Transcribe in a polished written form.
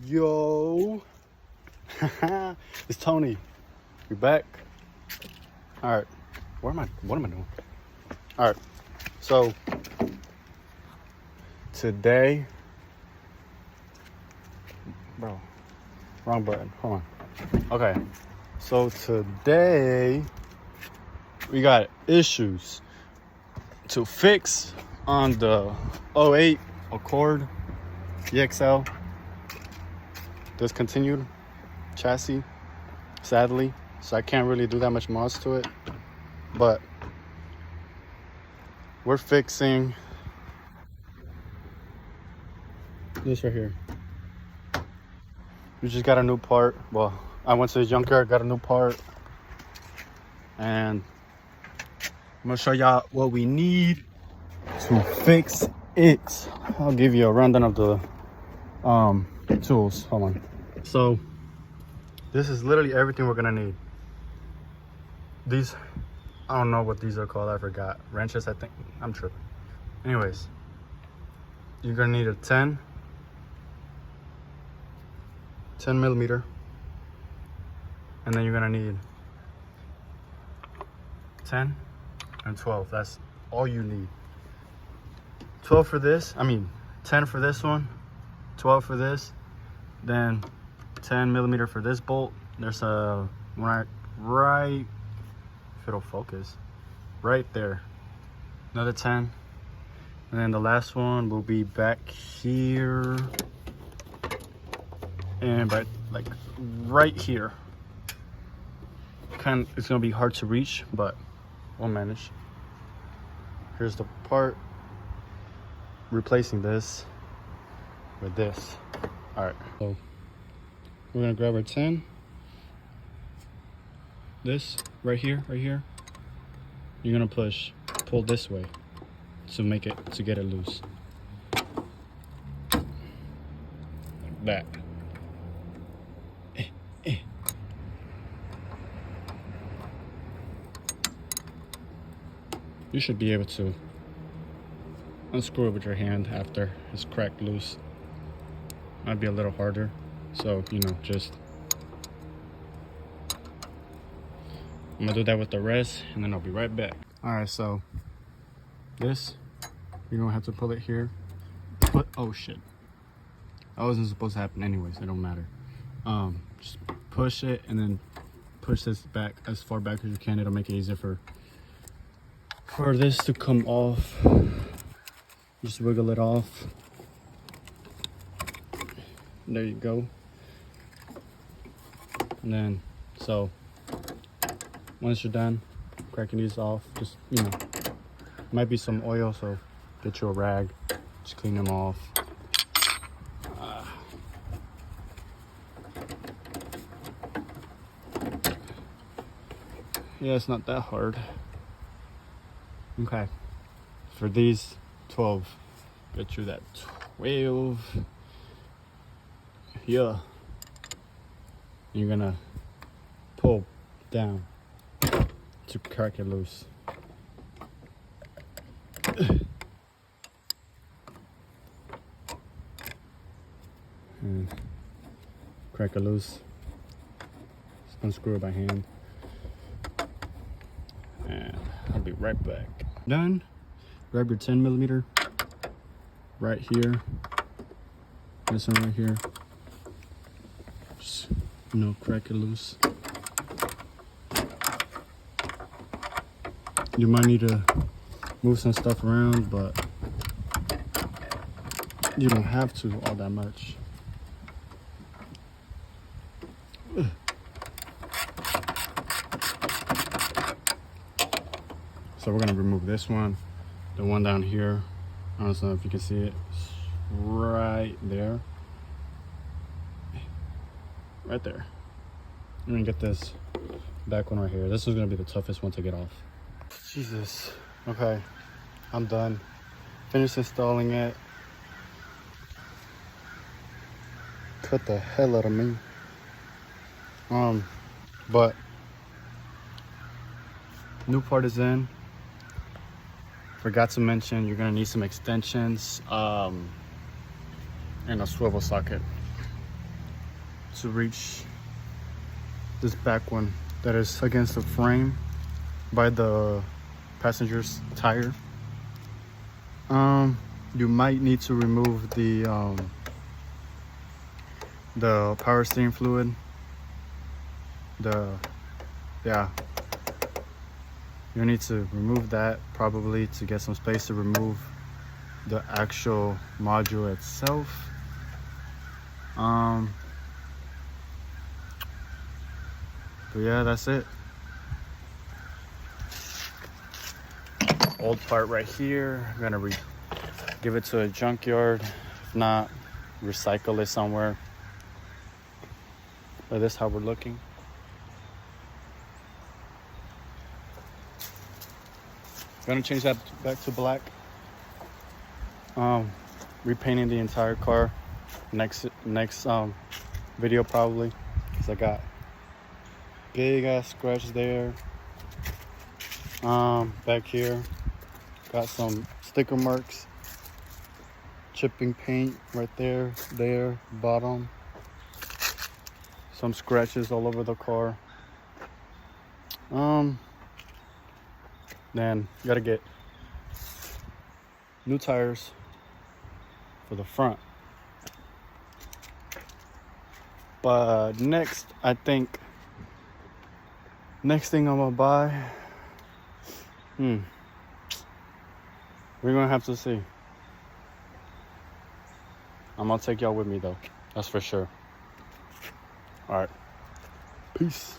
Yo, it's Tony. We back. All right, what am I doing? All right, so today, bro, wrong button. Hold on. Okay, so today we got issues to fix on the '08 Accord EXL. Discontinued chassis, sadly, so I can't really do that much mods to it, but we're fixing this right here. We just got a new part. Well, I went to the junkyard, got a new part, and I'm gonna show y'all what we need to fix it. I'll give you a rundown of the tools. Hold on. So this is literally everything we're gonna need. These, I don't know what these are called, I forgot. Wrenches, I think. I'm tripping. Anyways, you're gonna need a 10 millimeter, and then you're gonna need 10 and 12. That's all you need. 12 for this, 10 for this one, 12 for this, then 10 millimeter for this bolt. There's a right, if it'll focus, right there, another 10, and then the last one will be back here and right here. It's gonna be hard to reach, but we'll manage. Here's the part replacing this with this. All right, so we're gonna grab our 10, this right here, you're gonna pull this way to get it loose, like that. You should be able to unscrew it with your hand after it's cracked loose. Might be a little harder, so just I'm gonna do that with the rest, and then I'll be right back. All right, so this, you're gonna have to pull it here. Oh shit, that wasn't supposed to happen anyways. It don't matter. Just push it and then push this back as far back as you can. It'll make it easier for this to come off. Just wiggle it off. There you go. And then, so once you're done cracking these off, just might be some oil, so get you a rag, just clean them off. Yeah, it's not that hard. Okay, for these 12, get you that 12. Yeah, you're gonna pull down to crack it loose. And crack it loose. Just unscrew it by hand. And I'll be right back. Done. Grab your 10 millimeter right here. This one right here. Just, crack it loose. You might need to move some stuff around, but you don't have to all that much. So we're gonna remove this one, the one down here. I don't know if you can see it. It's right there. Right there. I'm gonna get this back one right here. This is gonna be the toughest one to get off. Jesus. Okay, I'm done. Finished installing it. Cut the hell out of me. But new part is in. Forgot to mention, you're gonna need some extensions and a swivel socket. to reach this back one that is against the frame by the passenger's tire. You might need to remove the power steering fluid. You need to remove that probably to get some space to remove the actual module itself. But yeah, that's it. Old part right here. I'm gonna give it to a junkyard. If not, recycle it somewhere. But this is how we're looking. Gonna change that back to black. Repainting the entire car next video probably, because I got big ass scratch there. Back here got some sticker marks, chipping paint right there, bottom, some scratches all over the car. Then gotta get new tires for the front. But next thing I'm gonna buy, we're gonna have to see. I'm gonna take y'all with me though, that's for sure. All right, peace.